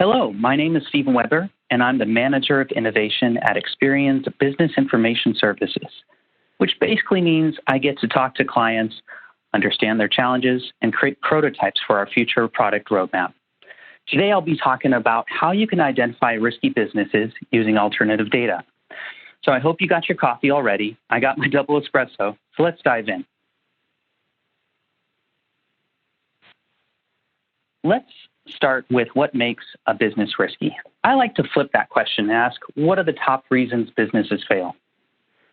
Hello, my name is Stephen Weber, and I'm the Manager of Innovation at Experian's Business Information Services, which basically means I get to talk to clients, understand their challenges, and create prototypes for our future product roadmap. Today, I'll be talking about how you can identify risky businesses using alternative data. So I hope you got your coffee already. I got my double espresso, so let's dive in. Let's start with what makes a business risky. I like to flip that question and ask, what are the top reasons businesses fail?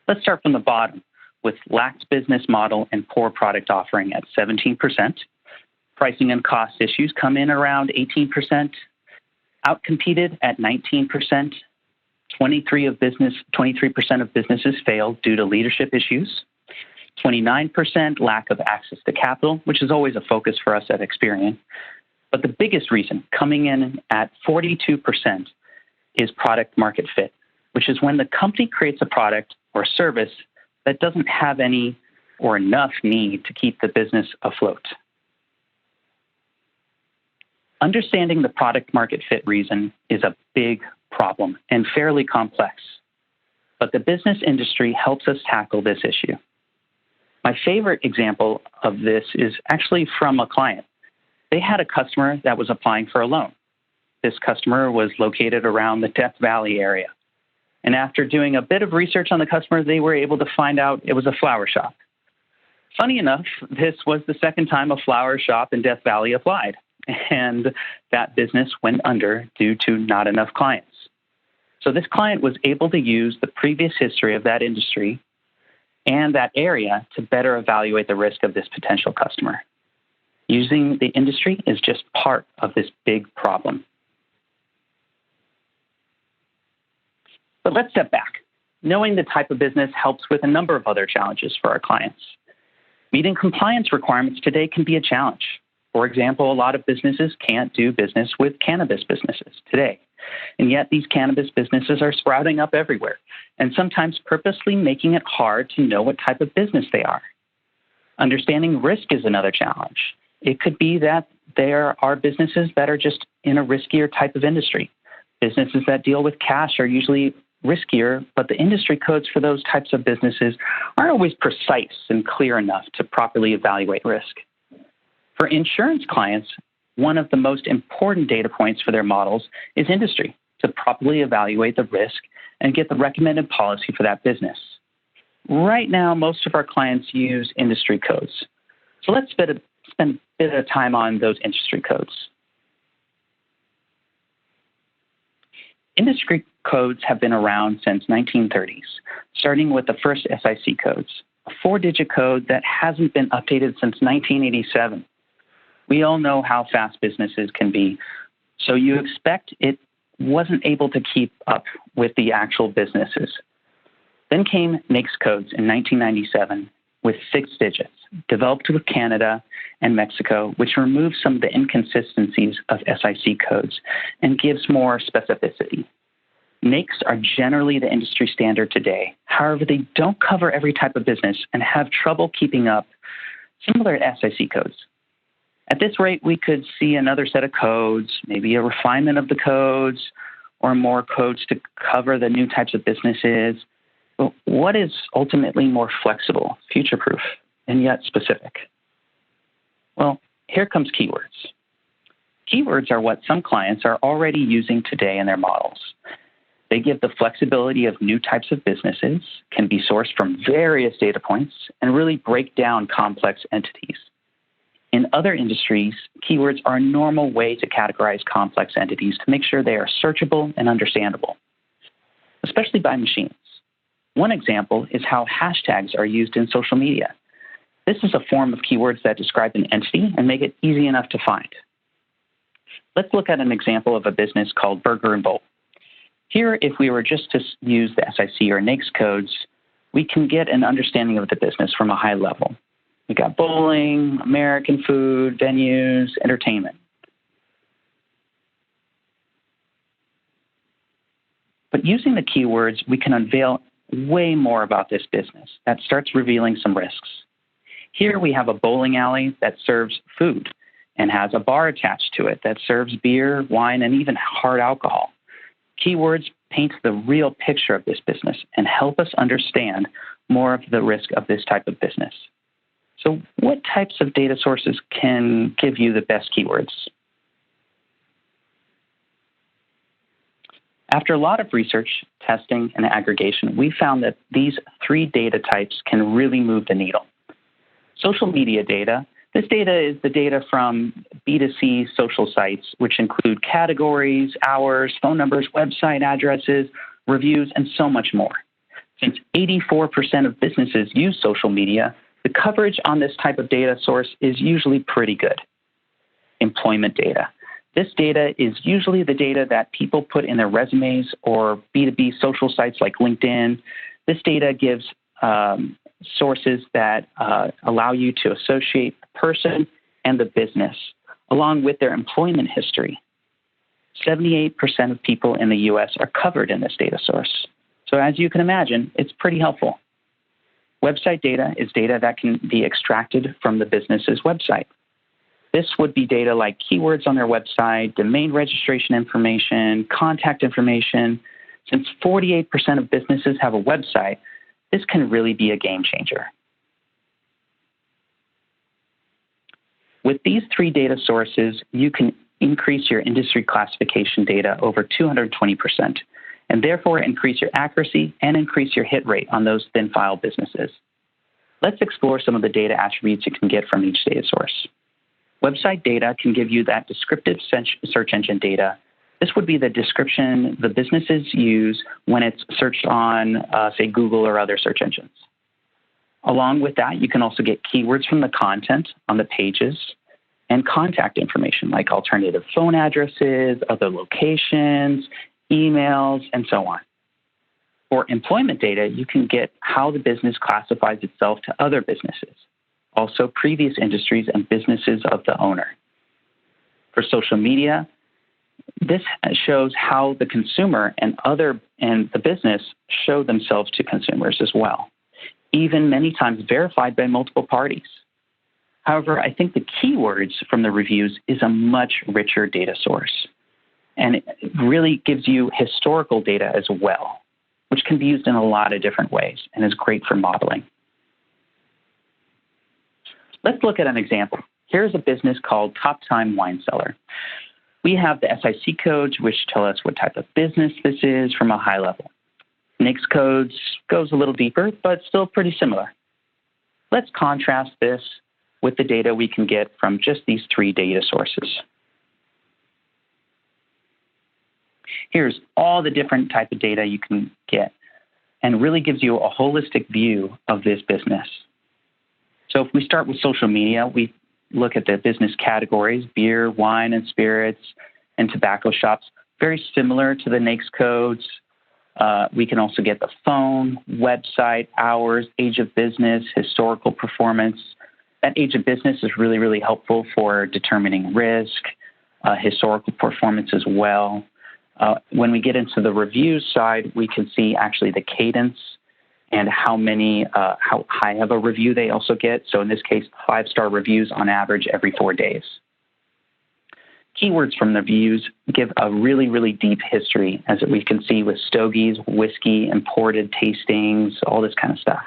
Let's start from the bottom with lacked business model and poor product offering at 17%. Pricing and cost issues come in around 18%. Outcompeted at 19%. 23% of businesses fail due to leadership issues. 29% lack of access to capital, which is always a focus for us at Experian. But the biggest reason, coming in at 42%, is product market fit, which is when the company creates a product or service that doesn't have any or enough need to keep the business afloat. Understanding the product market fit reason is a big problem and fairly complex, but the business industry helps us tackle this issue. My favorite example of this is actually from a client. They had a customer that was applying for a loan. This customer was located around the Death Valley area. And after doing a bit of research on the customer, they were able to find out it was a flower shop. Funny enough, this was the second time a flower shop in Death Valley applied, and that business went under due to not enough clients. So this client was able to use the previous history of that industry and that area to better evaluate the risk of this potential customer. Using the industry is just part of this big problem. But let's step back. Knowing the type of business helps with a number of other challenges for our clients. Meeting compliance requirements today can be a challenge. For example, a lot of businesses can't do business with cannabis businesses today. And yet these cannabis businesses are sprouting up everywhere, and sometimes purposely making it hard to know what type of business they are. Understanding risk is another challenge. It could be that there are businesses that are just in a riskier type of industry. Businesses that deal with cash are usually riskier, but the industry codes for those types of businesses aren't always precise and clear enough to properly evaluate risk. For insurance clients, one of the most important data points for their models is industry, to properly evaluate the risk and get the recommended policy for that business. Right now, most of our clients use industry codes. So let's spend a bit of time on those industry codes. Industry codes have been around since 1930s, starting with the first SIC codes, a 4-digit code that hasn't been updated since 1987. We all know how fast businesses can be, so you expect it wasn't able to keep up with the actual businesses. Then came NAICS codes in 1997 with 6 digits, developed with Canada and Mexico, which removes some of the inconsistencies of SIC codes and gives more specificity. NAICS are generally the industry standard today. However, they don't cover every type of business and have trouble keeping up, similar to SIC codes. At this rate, we could see another set of codes, maybe a refinement of the codes, or more codes to cover the new types of businesses. But what is ultimately more flexible, future-proof, and yet specific? Well, here comes keywords. Keywords are what some clients are already using today in their models. They give the flexibility of new types of businesses, can be sourced from various data points, and really break down complex entities. In other industries, keywords are a normal way to categorize complex entities to make sure they are searchable and understandable, especially by machines. One example is how hashtags are used in social media. This is a form of keywords that describe an entity and make it easy enough to find. Let's look at an example of a business called Burger and Bowl. Here, if we were just to use the SIC or NAICS codes, we can get an understanding of the business from a high level. We got bowling, American food, venues, entertainment. But using the keywords, we can unveil way more about this business that starts revealing some risks. Here we have a bowling alley that serves food, and has a bar attached to it that serves beer, wine, and even hard alcohol. Keywords paint the real picture of this business and help us understand more of the risk of this type of business. So what types of data sources can give you the best keywords? After a lot of research, testing, and aggregation, we found that these 3 data types can really move the needle. Social media data. This data is the data from B2C social sites, which include categories, hours, phone numbers, website addresses, reviews, and so much more. Since 84% of businesses use social media, the coverage on this type of data source is usually pretty good. Employment data. This data is usually the data that people put in their resumes or B2B social sites like LinkedIn. This data gives sources that allow you to associate the person and the business along with their employment history. 78% of people in the U.S. are covered in this data source. So as you can imagine, it's pretty helpful. Website data is data that can be extracted from the business's website. This would be data like keywords on their website, domain registration information, contact information. Since 48% of businesses have a website, this can really be a game changer. With these 3 data sources, you can increase your industry classification data over 220%, and therefore increase your accuracy and increase your hit rate on those thin file businesses. Let's explore some of the data attributes you can get from each data source. Website data can give you that descriptive search engine data. This would be the description the businesses use when it's searched on, say, Google or other search engines. Along with that, you can also get keywords from the content on the pages and contact information like alternative phone addresses, other locations, emails, and so on. For employment data, you can get how the business classifies itself to other businesses, also previous industries and businesses of the owner. For social media, this shows how the consumer and the business show themselves to consumers as well, even many times verified by multiple parties. However, I think the keywords from the reviews is a much richer data source, and it really gives you historical data as well, which can be used in a lot of different ways and is great for modeling. Let's look at an example. Here's a business called Top Time Wine Cellar. We have the SIC codes, which tell us what type of business this is from a high level. NAICS codes goes a little deeper, but still pretty similar. Let's contrast this with the data we can get from just these 3 data sources. Here's all the different type of data you can get, and really gives you a holistic view of this business. So if we start with social media, we look at the business categories: beer, wine, and spirits, and tobacco shops, very similar to the NAICS codes. We can also get the phone, website, hours, age of business, historical performance. That age of business is really, really helpful for determining risk, historical performance as well. When we get into the reviews side, we can see actually the cadence and how high of a review they also get. So in this case, 5-star reviews on average every 4 days. Keywords from the reviews give a really, really deep history, as we can see with stogies, whiskey, imported tastings, all this kind of stuff.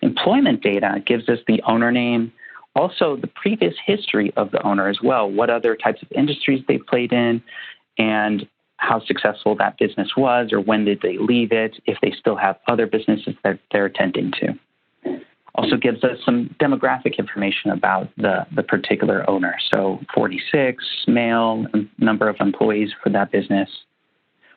Employment data gives us the owner name, also the previous history of the owner as well, what other types of industries they've played in, and how successful that business was, or when did they leave it, if they still have other businesses that they're attending to. Also gives us some demographic information about the particular owner. So 46, male, number of employees for that business.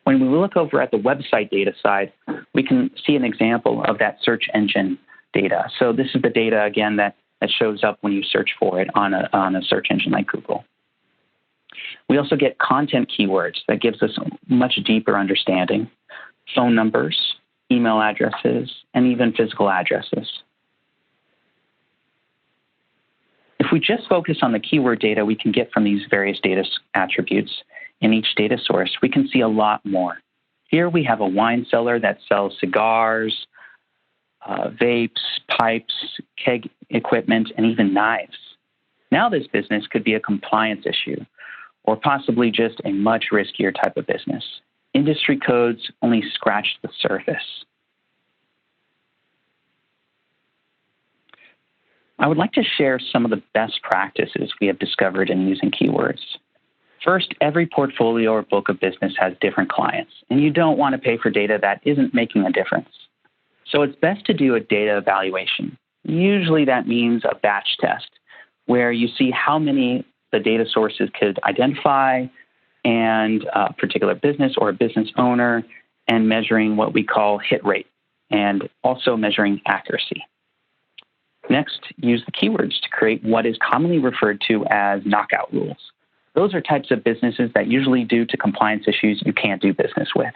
When we look over at the website data side, we can see an example of that search engine data. So this is the data, again, that shows up when you search for it on a search engine like Google. We also get content keywords that gives us a much deeper understanding, phone numbers, email addresses, and even physical addresses. If we just focus on the keyword data we can get from these various data attributes in each data source, we can see a lot more. Here we have a wine cellar that sells cigars, vapes, pipes, keg equipment, and even knives. Now this business could be a compliance issue or possibly just a much riskier type of business. Industry codes only scratch the surface. I would like to share some of the best practices we have discovered in using keywords. First, every portfolio or book of business has different clients, and you don't want to pay for data that isn't making a difference. So it's best to do a data evaluation. Usually that means a batch test, where you see how many the data sources could identify and a particular business or a business owner, and measuring what we call hit rate, and also measuring accuracy. Next, use the keywords to create what is commonly referred to as knockout rules. Those are types of businesses that usually, due to compliance issues, you can't do business with.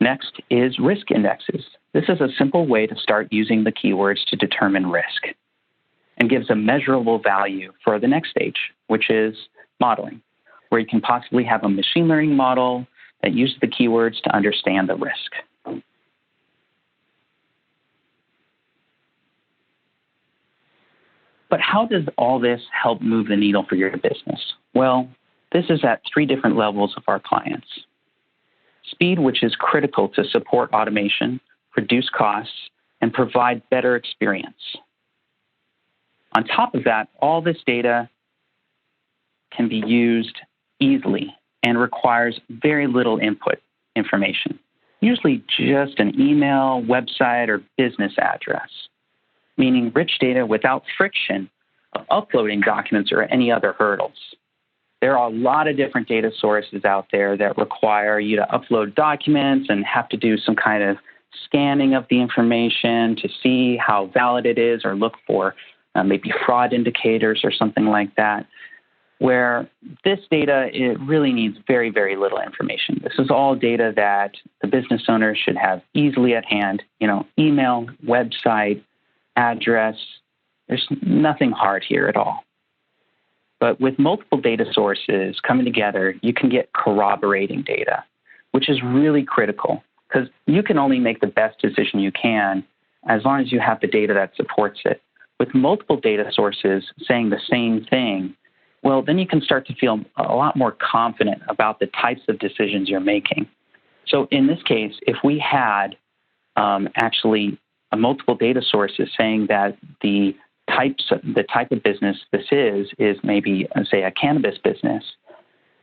Next is risk indexes. This is a simple way to start using the keywords to determine risk and gives a measurable value for the next stage, which is modeling, where you can possibly have a machine learning model that uses the keywords to understand the risk. But how does all this help move the needle for your business? Well, this is at 3 different levels of our clients. Speed, which is critical to support automation, reduce costs, and provide better experience. On top of that, all this data can be used easily and requires very little input information, usually just an email, website, or business address, meaning rich data without friction of uploading documents or any other hurdles. There are a lot of different data sources out there that require you to upload documents and have to do some kind of scanning of the information to see how valid it is, or look for maybe fraud indicators or something like that, where this data, it really needs very, very little information. This is all data that the business owner should have easily at hand, email, website, address. There's nothing hard here at all. But with multiple data sources coming together, you can get corroborating data, which is really critical, because you can only make the best decision you can as long as you have the data that supports it. With multiple data sources saying the same thing, well, then you can start to feel a lot more confident about the types of decisions you're making. So in this case, if we had actually multiple data sources saying that the type of business this is maybe, say, a cannabis business,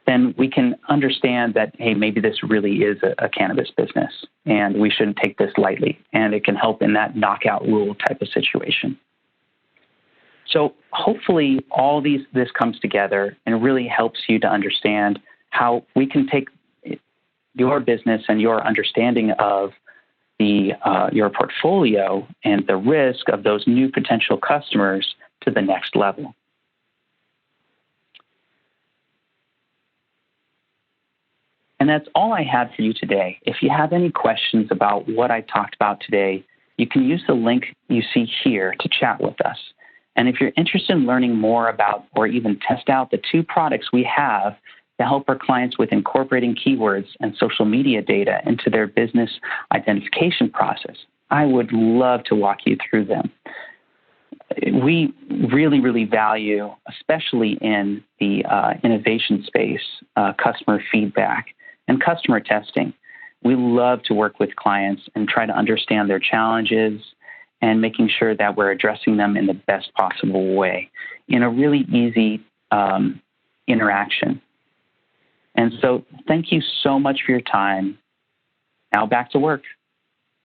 then we can understand that, hey, maybe this really is a cannabis business, and we shouldn't take this lightly, and it can help in that knockout rule type of situation. So hopefully all this comes together and really helps you to understand how we can take your business and your understanding of your portfolio and the risk of those new potential customers to the next level. And that's all I had for you today. If you have any questions about what I talked about today, you can use the link you see here to chat with us. And if you're interested in learning more about or even test out the 2 products we have to help our clients with incorporating keywords and social media data into their business identification process, I would love to walk you through them. We really, really value, especially in the innovation space, customer feedback and customer testing. We love to work with clients and try to understand their challenges and making sure that we're addressing them in the best possible way in a really easy interaction. And so thank you so much for your time. Now back to work.